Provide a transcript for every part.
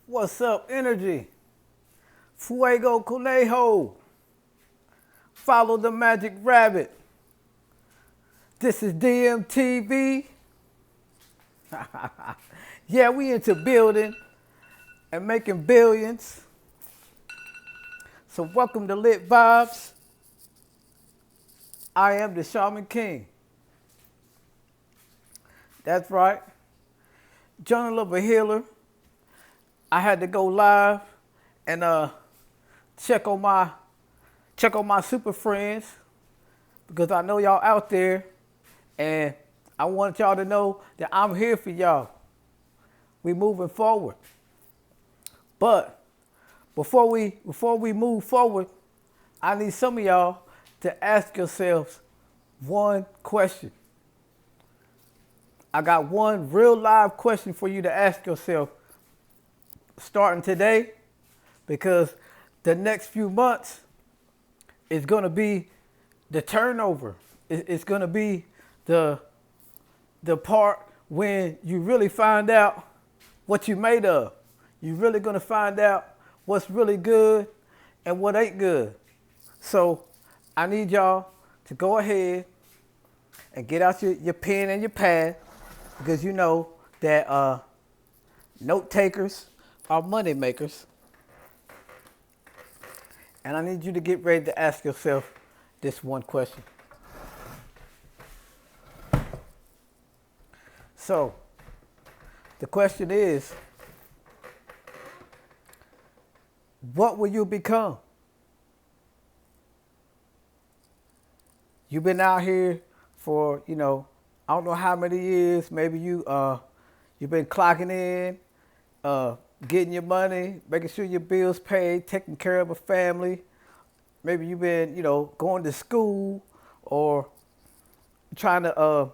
What's up, energy? Fuego Conejo. Follow the magic rabbit. This is DMTV. Yeah, we into building and making billions. So welcome to Lit Vibes. I am the Shaman King. That's right. Journal of a Healer. I had to go live and check on my super friends because I know y'all out there, and I want y'all to know that I'm here for y'all. We moving forward. But before we move forward, I need some of y'all to ask yourselves one question. I got one real live question for you to ask yourself starting today, because the next few months is going to be the turnover. It's going to be the part when you really find out what you made of. You're really going to find out what's really good and what ain't good. So I need y'all to go ahead and get out your pen and your pad, because you know that note takers are money makers. And I need you to get ready to ask yourself this one question. So, the question is, what will you become? You've been out here for, I don't know how many years. Maybe you've been clocking in, getting your money, making sure your bills paid, taking care of a family. Maybe you've been, going to school or trying to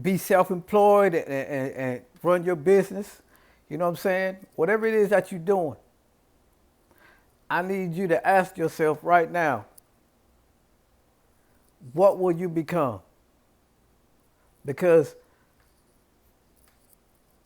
be self-employed and run your business. You know what I'm saying? Whatever it is that you're doing, I need you to ask yourself right now, what will you become? Because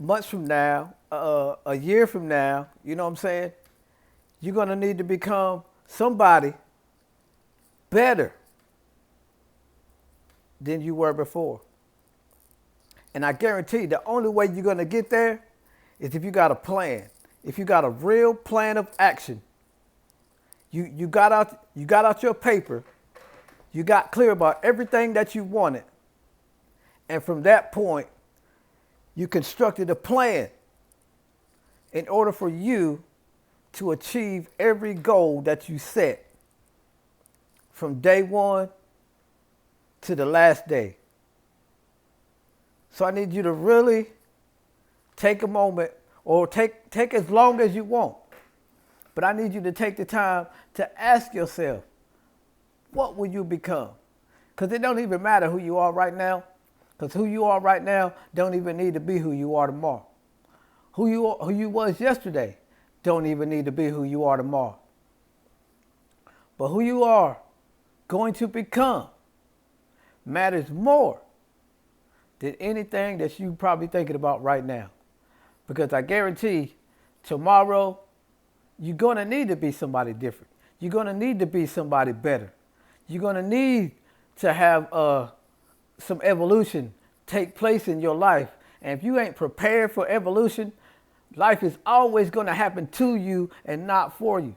months from now, a year from now, you know what I'm saying? You're going to need to become somebody better than you were before. And I guarantee the only way you're going to get there is if you got a plan. If you got a real plan of action. You got out your paper. You got clear about everything that you wanted. And from that point, you constructed a plan in order for you to achieve every goal that you set from day one to the last day. So I need you to really take a moment, or take as long as you want. But I need you to take the time to ask yourself, what will you become? Because it don't even matter who you are right now. Because who you are right now don't even need to be who you are tomorrow. Who you was yesterday don't even need to be who you are tomorrow. But who you are going to become matters more than anything that you probably thinking about right now. Because I guarantee tomorrow you're going to need to be somebody different. You're going to need to be somebody better. You're going to need to have some evolution take place in your life. And if you ain't prepared for evolution, life is always going to happen to you and not for you.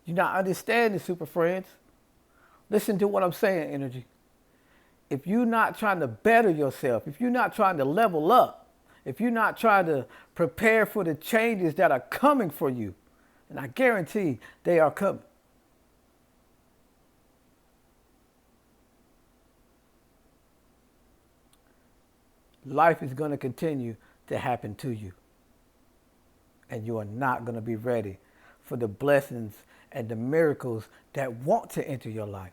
You're not understanding, super friends. Listen to what I'm saying, energy. If you're not trying to better yourself, if you're not trying to level up, if you're not trying to prepare for the changes that are coming for you, and I guarantee they are coming. Life is going to continue to happen to you. And you are not going to be ready for the blessings and the miracles that want to enter your life.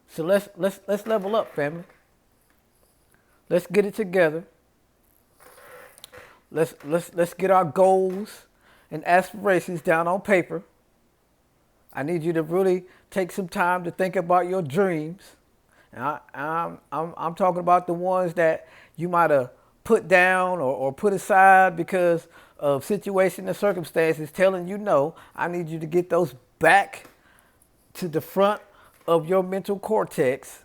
So let's level up, family. Let's get it together. Let's get our goals and aspirations down on paper. I need you to really take some time to think about your dreams. And I'm talking about the ones that you might have put down or put aside because of situation and circumstances telling you no. I need you to get those back to the front of your mental cortex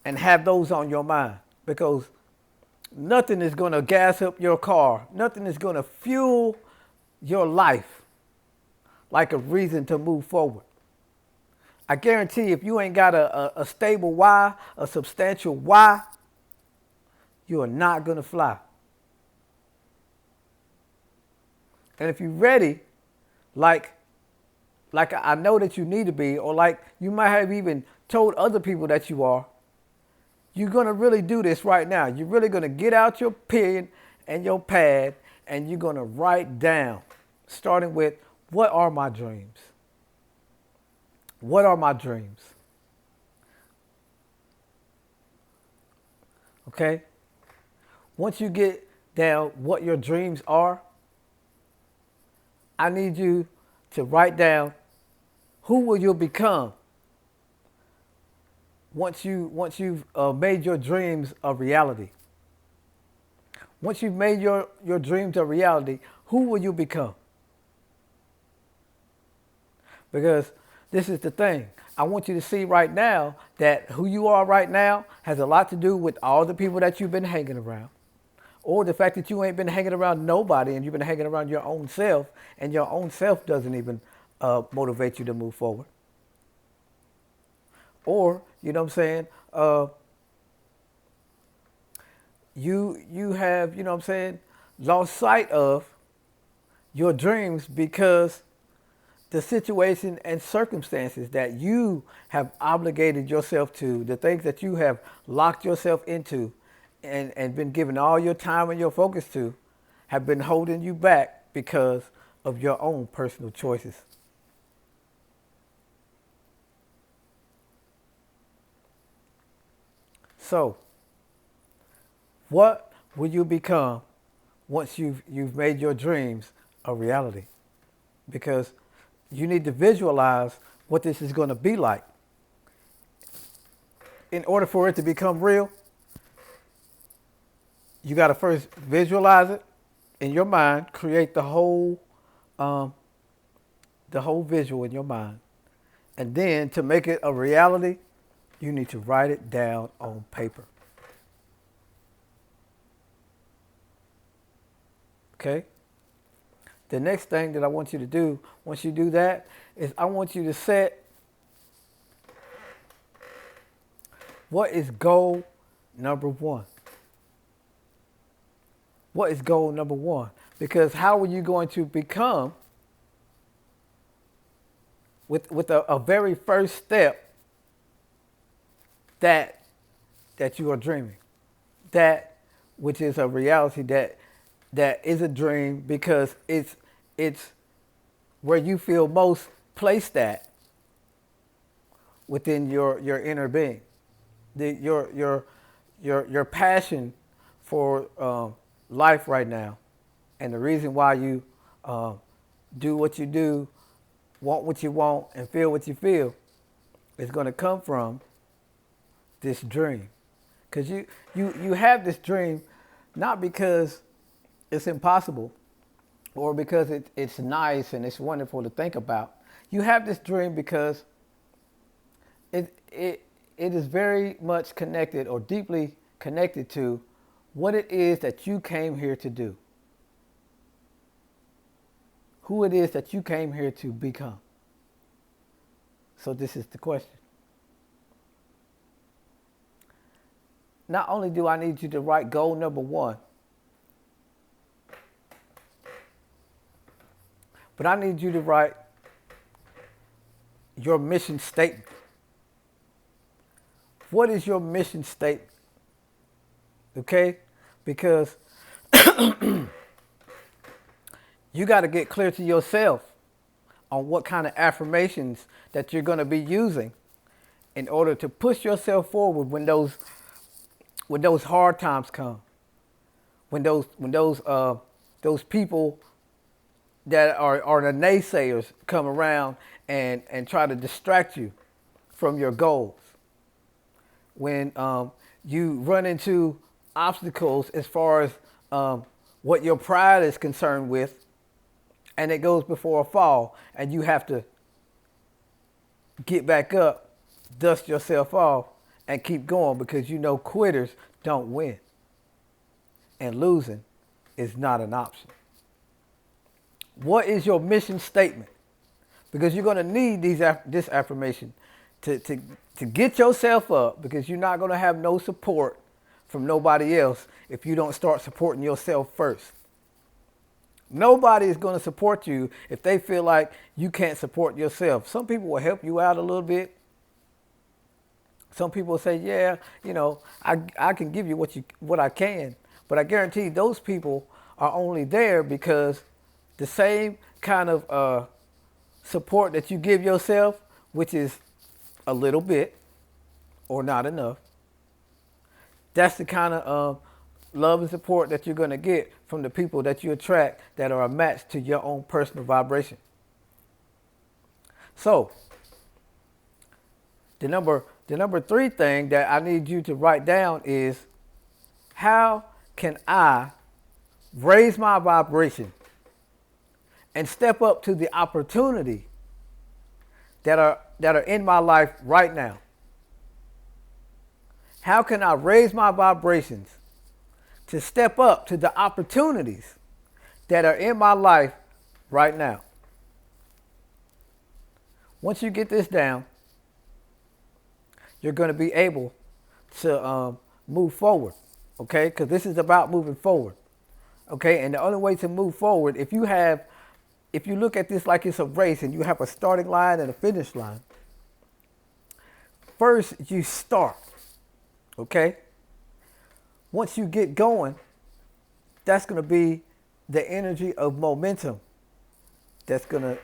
and have those on your mind, because nothing is going to gas up your car. Nothing is going to fuel your life like a reason to move forward. I guarantee if you ain't got a stable why, a substantial why, you are not going to fly. And if you're ready, like I know that you need to be, or like you might have even told other people that you are, you're going to really do this right now. You're really going to get out your pen and your pad and you're going to write down, starting with, what are my dreams? What are my dreams? Okay? Once you get down what your dreams are, I need you to write down who will you become once you've made your dreams a reality. Once you've made your dreams a reality, who will you become? Because this is the thing. I want you to see right now that who you are right now has a lot to do with all the people that you've been hanging around. Or the fact that you ain't been hanging around nobody and you've been hanging around your own self, and your own self doesn't even motivate you to move forward. Or, you know what I'm saying, you have, you know what I'm saying, lost sight of your dreams because the situation and circumstances that you have obligated yourself to, the things that you have locked yourself into and been giving all your time and your focus to, have been holding you back because of your own personal choices. So, what will you become once you've made your dreams a reality? Because you need to visualize what this is going to be like. In order for it to become real, you got to first visualize it in your mind, create the whole visual in your mind. And then to make it a reality, you need to write it down on paper. Okay? The next thing that I want you to do, once you do that, is I want you to set what is goal number one. What is goal number one? Because how are you going to become, with a very first step, that you are dreaming, that which is a reality, that is a dream, because it's where you feel most placed at within your inner being, your passion for life right now, and the reason why you do what you do, want what you want, and feel what you feel, is going to come from this dream. Because you have this dream not because it's impossible or because it's nice and it's wonderful to think about. You have this dream because it is very much connected, or deeply connected to, what it is that you came here to do. Who it is that you came here to become. So this is the question. Not only do I need you to write goal number one, but I need you to write your mission statement. What is your mission statement? Okay? Because you got to get clear to yourself on what kind of affirmations that you're going to be using in order to push yourself forward when those hard times come. When those people that are the naysayers come around and try to distract you from your goals. When you run into obstacles as far as what your pride is concerned with, and it goes before a fall, and you have to get back up, dust yourself off, and keep going because you know quitters don't win. And losing is not an option. What is your mission statement? Because you're going to need this affirmation to get yourself up, because you're not going to have no support from nobody else if you don't start supporting yourself first. Nobody is going to support you if they feel like you can't support yourself. Some people will help you out a little bit. Some people will say, yeah, I can give you what I can. But I guarantee those people are only there because the same kind of support that you give yourself, which is a little bit or not enough, that's the kind of love and support that you're going to get from the people that you attract that are a match to your own personal vibration. So, the number 3 thing that I need you to write down is, how can I raise my vibration and step up to the opportunity that are in my life right now? How can I raise my vibrations to step up to the opportunities that are in my life right now? Once you get this down, you're going to be able to move forward, okay? Because this is about moving forward, okay? And the only way to move forward, if you look at this like it's a race and you have a starting line and a finish line, first you start, okay? Once you get going, that's going to be the energy of momentum that's going to,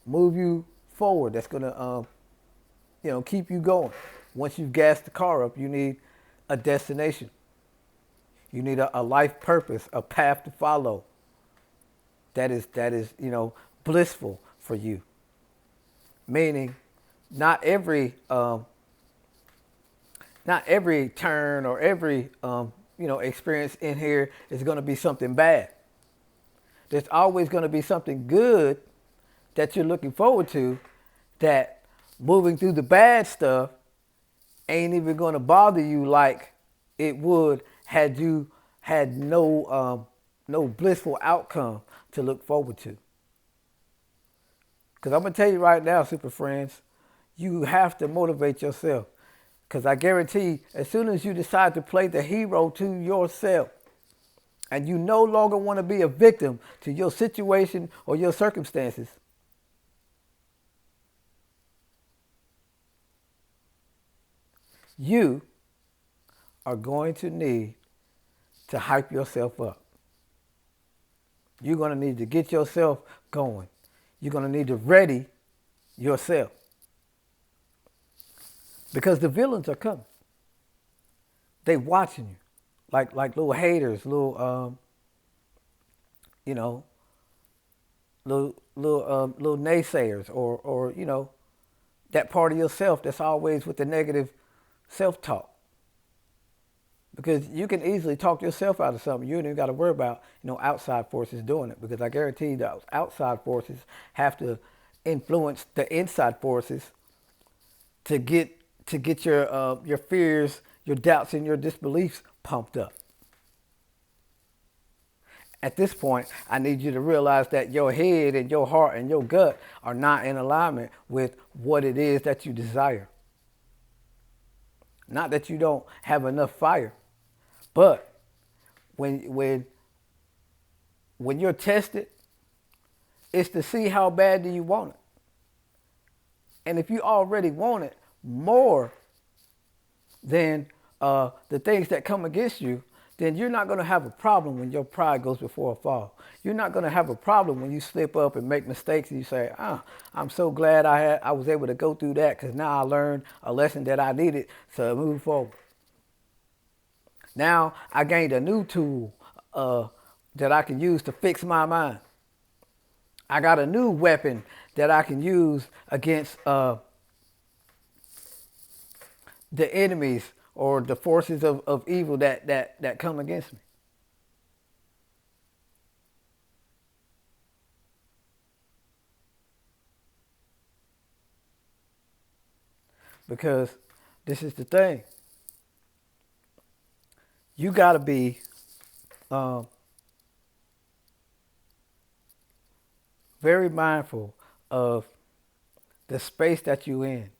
move you forward. That's going to, keep you going. Once you've gassed the car up, you need a destination. You need a life purpose, a path to follow that is, blissful for you. Meaning, not every turn or every experience in here is going to be something bad. There's always going to be something good that you're looking forward to, that moving through the bad stuff ain't even going to bother you like it would had you had no blissful outcome to look forward to. Because I'm going to tell you right now, super friends, you have to motivate yourself. Because I guarantee, as soon as you decide to play the hero to yourself, and you no longer want to be a victim to your situation or your circumstances, you are going to need to hype yourself up. You're going to need to get yourself going. You're going to need to ready yourself. Because the villains are coming. They watching you. Like little haters, little naysayers, or that part of yourself that's always with the negative self-talk. Because you can easily talk yourself out of something. You don't even got to worry about outside forces doing it. Because I guarantee those outside forces have to influence the inside forces to get your fears, your doubts, and your disbeliefs pumped up. At this point, I need you to realize that your head and your heart and your gut are not in alignment with what it is that you desire. Not that you don't have enough fire, but when you're tested, it's to see how bad do you want it. And if you already want it more than the things that come against you, then you're not going to have a problem when your pride goes before a fall. You're not going to have a problem when you slip up and make mistakes and you say, I'm so glad I was able to go through that, because now I learned a lesson that I needed to move forward. Now I gained a new tool that I can use to fix my mind. I got a new weapon that I can use against the enemies or the forces of evil that come against me. Because this is the thing. You got to be um, very mindful of the space that you're in.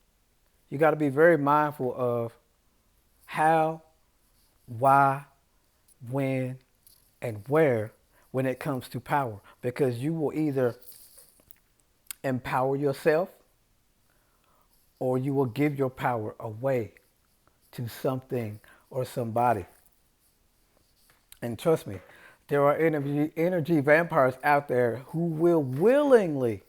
You got to be very mindful of how, why, when, and where when it comes to power. Because you will either empower yourself or you will give your power away to something or somebody. And trust me, there are energy vampires out there who will willingly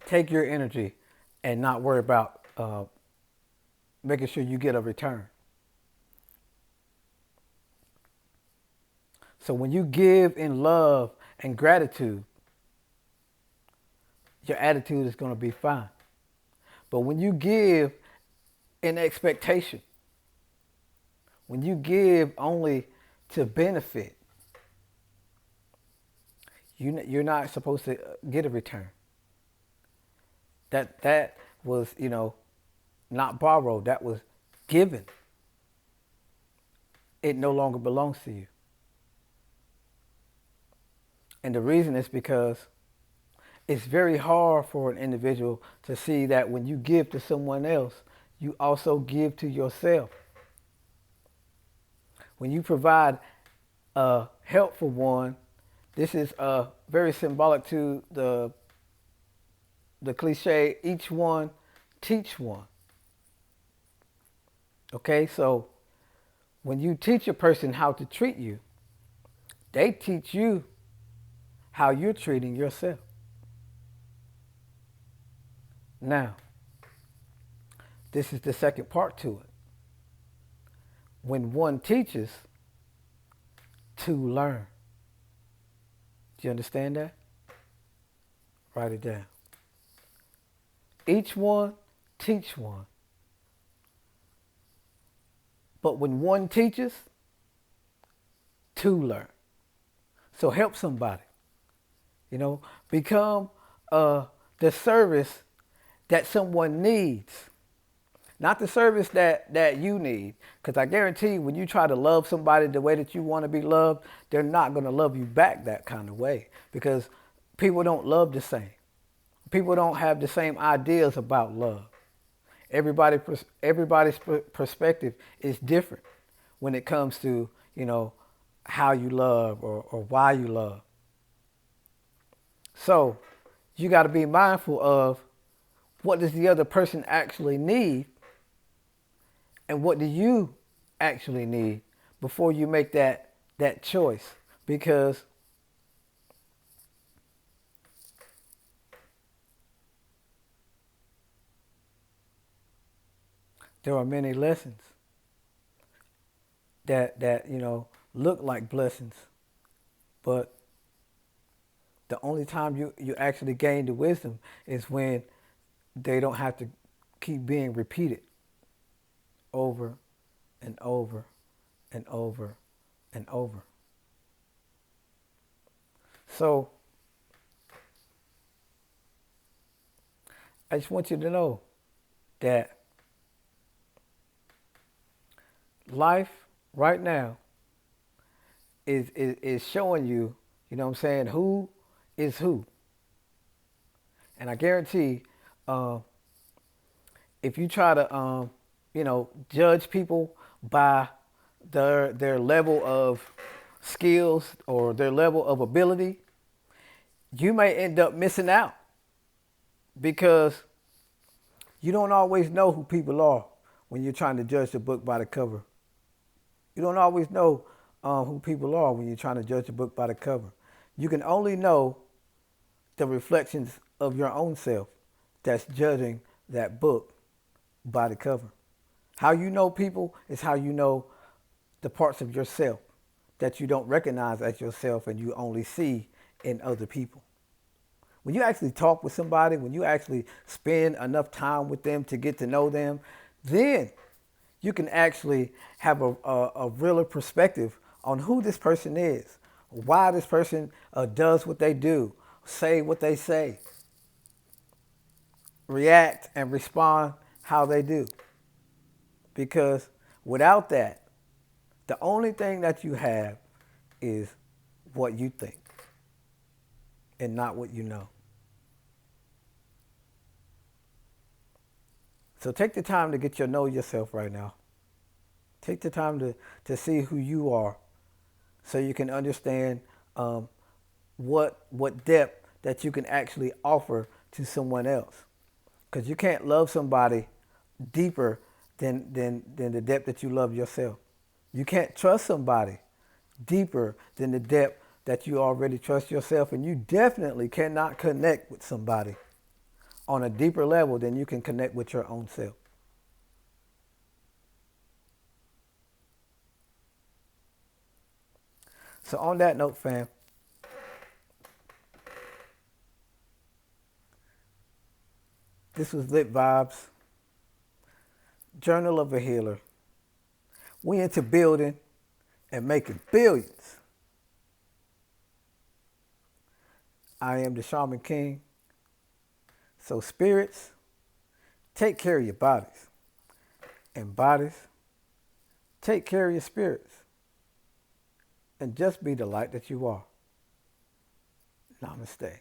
take your energy and not worry about making sure you get a return. So when you give in love and gratitude, your attitude is going to be fine. But when you give in expectation, when you give only to benefit, you're not supposed to get a return. That was, not borrowed. That was given. It no longer belongs to you. And the reason is because it's very hard for an individual to see that when you give to someone else, you also give to yourself. When you provide help for one, this is very symbolic to the cliche, each one teach one. Okay, so when you teach a person how to treat you, they teach you how you're treating yourself. Now, this is the second part to it. When one teaches, to learn. Do you understand that? Write it down. Each one, teach one. But when one teaches, to learn. So help somebody. Become the service that someone needs. Not the service that you need. Because I guarantee when you try to love somebody the way that you want to be loved, they're not going to love you back that kind of way. Because people don't love the same. People don't have the same ideas about love. Everybody's perspective is different when it comes to, how you love or why you love. So you got to be mindful of what does the other person actually need and what do you actually need before you make that choice. Because there are many lessons that look like blessings, but the only time you actually gain the wisdom is when they don't have to keep being repeated over and over and over and over. So I just want you to know that life right now is showing you, who is who. And I guarantee if you try to, judge people by their level of skills or their level of ability, you may end up missing out because you don't always know who people are when you're trying to judge the book by the cover. You don't always know who people are when you're trying to judge a book by the cover. You can only know the reflections of your own self that's judging that book by the cover. How you know people is how you know the parts of yourself that you don't recognize as yourself and you only see in other people. When you actually talk with somebody, when you actually spend enough time with them to get to know them, then you can actually have a realer perspective on who this person is, why this person does what they do, say what they say, react and respond how they do. Because without that, the only thing that you have is what you think and not what you know. So take the time to get to know yourself right now. Take the time to see who you are so you can understand what depth that you can actually offer to someone else. Because you can't love somebody deeper than the depth that you love yourself. You can't trust somebody deeper than the depth that you already trust yourself. And you definitely cannot connect with somebody on a deeper level than you can connect with your own self. So on that note, fam, this was Lit Vibes, Journal of a Healer. We into building and making billions. I am the Shaman King. So spirits, take care of your bodies. And bodies, take care of your spirits. And just be the light that you are. Namaste.